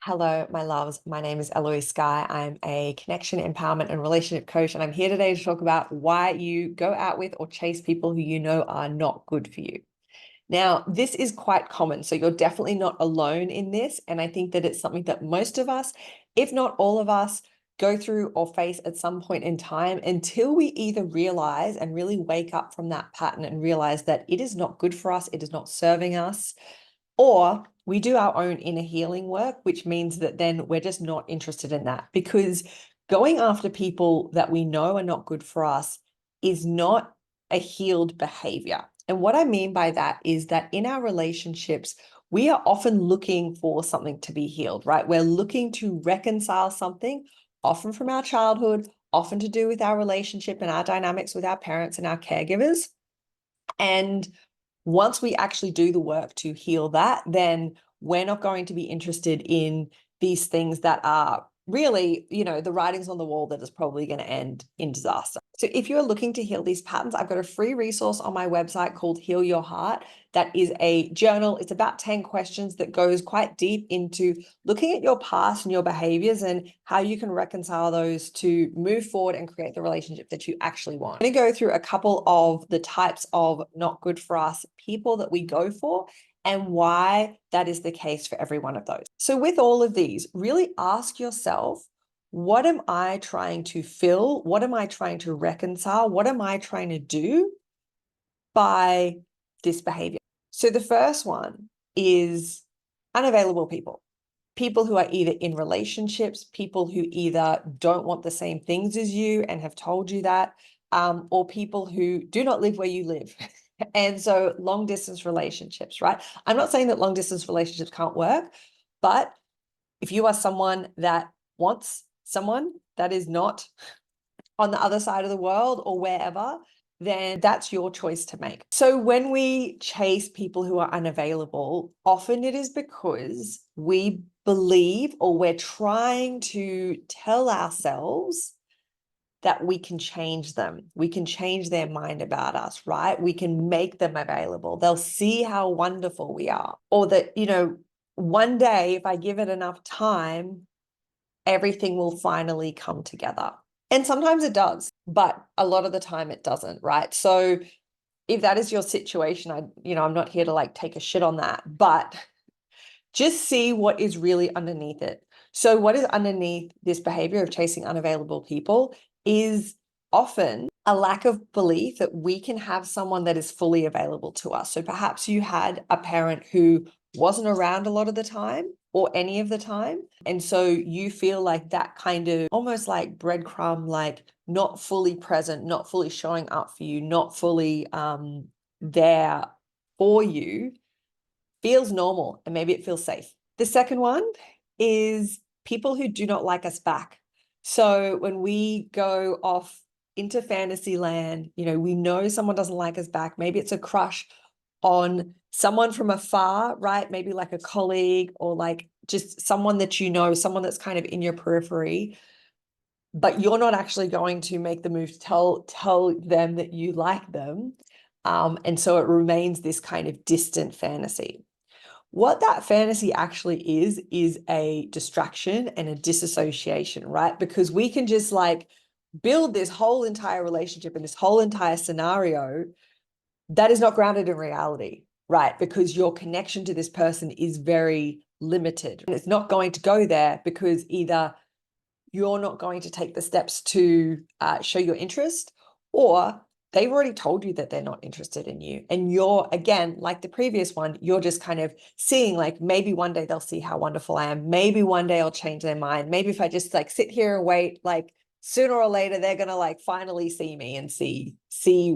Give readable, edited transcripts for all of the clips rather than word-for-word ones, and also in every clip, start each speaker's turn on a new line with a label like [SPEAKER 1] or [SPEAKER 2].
[SPEAKER 1] Hello, my loves. My name is Eloise Sky. I'm a connection, empowerment, and relationship coach. And I'm here today to talk about why you go out with or chase people who you know are not good for you. Now, this is quite common. So you're definitely not alone in this. And I think that it's something that most of us, if not all of us, go through or face at some point in time until we either realize and really wake up from that pattern and realize that it is not good for us, it is not serving us, or we do our own inner healing work, which means that then we're just not interested in that, because going after people that we know are not good for us is not a healed behavior. And what I mean by that is that in our relationships, we are often looking for something to be healed, right? We're looking to reconcile something, often from our childhood, often to do with our relationship and our dynamics with our parents and our caregivers. And once we actually do the work to heal that, then we're not going to be interested in these things that are really, the writing's on the wall that is probably going to end in disaster. So if you're looking to heal these patterns, I've got a free resource on my website called Heal Your Heart. That is a journal. It's about 10 questions that goes quite deep into looking at your past and your behaviors and how you can reconcile those to move forward and create the relationship that you actually want. I'm going to go through a couple of the types of not good for us people that we go for and why that is the case for every one of those. So with all of these, really ask yourself, what am I trying to fill? What am I trying to reconcile? What am I trying to do by this behavior? So the first one is unavailable people. People who are either in relationships, people who either don't want the same things as you and have told you that, or people who do not live where you live. And so long distance relationships, right? I'm not saying that long distance relationships can't work, but if you are someone that wants someone that is not on the other side of the world or wherever, then that's your choice to make. So when we chase people who are unavailable, often it is because we believe or we're trying to tell ourselves that we can change them. We can change their mind about us, right? We can make them available. They'll see how wonderful we are. Or that, one day, if I give it enough time, everything will finally come together. And sometimes it does, but a lot of the time it doesn't, right? So if that is your situation, I'm not here to like take a shit on that, but just see what is really underneath it. So what is underneath this behavior of chasing unavailable people is often a lack of belief that we can have someone that is fully available to us. So perhaps you had a parent who wasn't around a lot of the time or any of the time. And so you feel like that kind of almost like breadcrumb, like not fully present, not fully showing up for you, not fully there for you feels normal, and maybe it feels safe. The second one is people who do not like us back. So when we go off into fantasy land, we know someone doesn't like us back. Maybe it's a crush on someone from afar, right? Maybe like a colleague or like just someone that someone that's kind of in your periphery, but you're not actually going to make the move to tell them that you like them. And so it remains this kind of distant fantasy. What that fantasy actually is a distraction and a disassociation, right? Because we can just like build this whole entire relationship and this whole entire scenario that is not grounded in reality, right? Because your connection to this person is very limited. And it's not going to go there because either you're not going to take the steps to show your interest, or they've already told you that they're not interested in you. And you're, again, like the previous one, you're just kind of seeing like, maybe one day they'll see how wonderful I am. Maybe one day I'll change their mind. Maybe if I just like sit here and wait, like sooner or later, they're going to like finally see me and see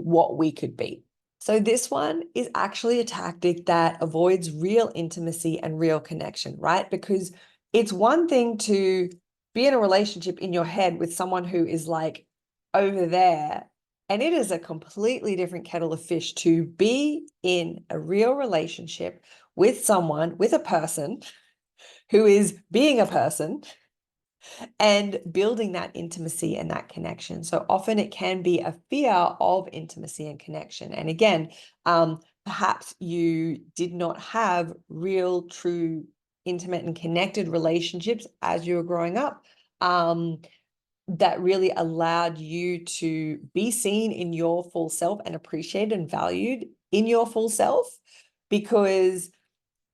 [SPEAKER 1] what we could be. So this one is actually a tactic that avoids real intimacy and real connection, right? Because it's one thing to be in a relationship in your head with someone who is like over there, and it is a completely different kettle of fish to be in a real relationship with someone, with a person who is being a person and building that intimacy and that connection. So often it can be a fear of intimacy and connection. And again, perhaps you did not have real, true intimate and connected relationships as you were growing up, that really allowed you to be seen in your full self and appreciated and valued in your full self. Because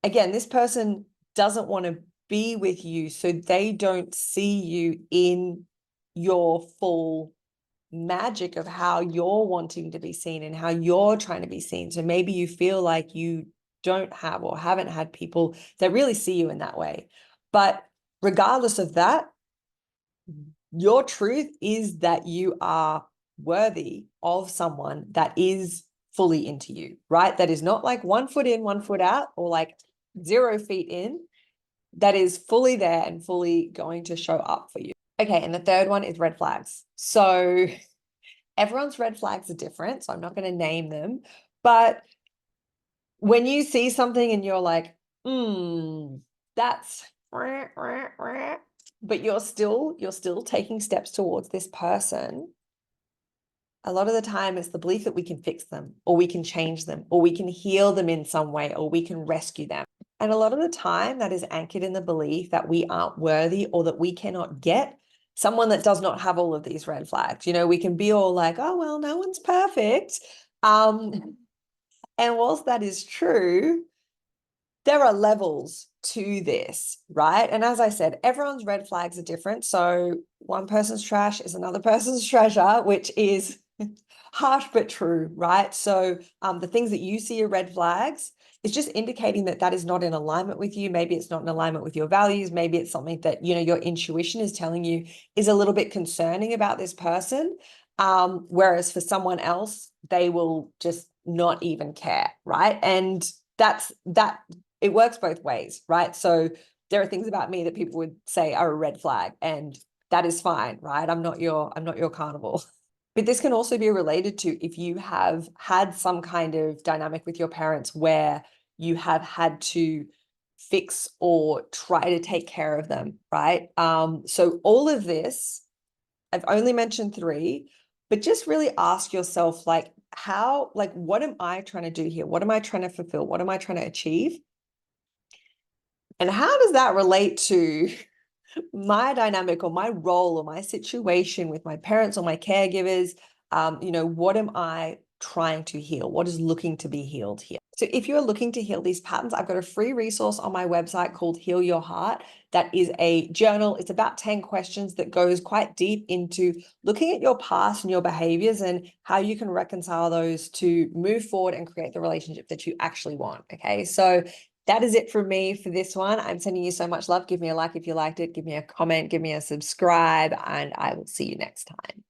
[SPEAKER 1] again, this person doesn't want to be with you, so they don't see you in your full magic of how you're wanting to be seen and how you're trying to be seen. So maybe you feel like you don't have or haven't had people that really see you in that way. But regardless of that, your truth is that you are worthy of someone that is fully into you, right? That is not like 1 foot in, 1 foot out, or like 0 feet in. That is fully there and fully going to show up for you. Okay, and the third one is red flags. So everyone's red flags are different, so I'm not going to name them. But when you see something and you're like, that's, but you're still taking steps towards this person, a lot of the time it's the belief that we can fix them, or we can change them, or we can heal them in some way, or we can rescue them. And a lot of the time that is anchored in the belief that we aren't worthy, or that we cannot get someone that does not have all of these red flags. You know, we can be all like, oh, well, no one's perfect. And whilst that is true, there are levels to this, right? And as I said, everyone's red flags are different. So one person's trash is another person's treasure, which is harsh but true, right? So the things that you see are red flags, it's just indicating that that is not in alignment with you. Maybe it's not in alignment with your values. Maybe it's something that, you know, your intuition is telling you is a little bit concerning about this person. Whereas for someone else, they will just not even care, right? And that it works both ways, right? So there are things about me that people would say are a red flag, and that is fine, right? I'm not your carnival. But this can also be related to if you have had some kind of dynamic with your parents where you have had to fix or try to take care of them, right? So all of this, I've only mentioned 3, but just really ask yourself, like, what am I trying to do here? What am I trying to fulfill? What am I trying to achieve? And how does that relate to my dynamic or my role or my situation with my parents or my caregivers? You know, what am I trying to heal? What is looking to be healed here? So if you're looking to heal these patterns, I've got a free resource on my website called Heal Your Heart. That is a journal. It's about 10 questions that goes quite deep into looking at your past and your behaviors and how you can reconcile those to move forward and create the relationship that you actually want. Okay, so that is it from me for this one. I'm sending you so much love. Give me a like if you liked it. Give me a comment. Give me a subscribe. And I will see you next time.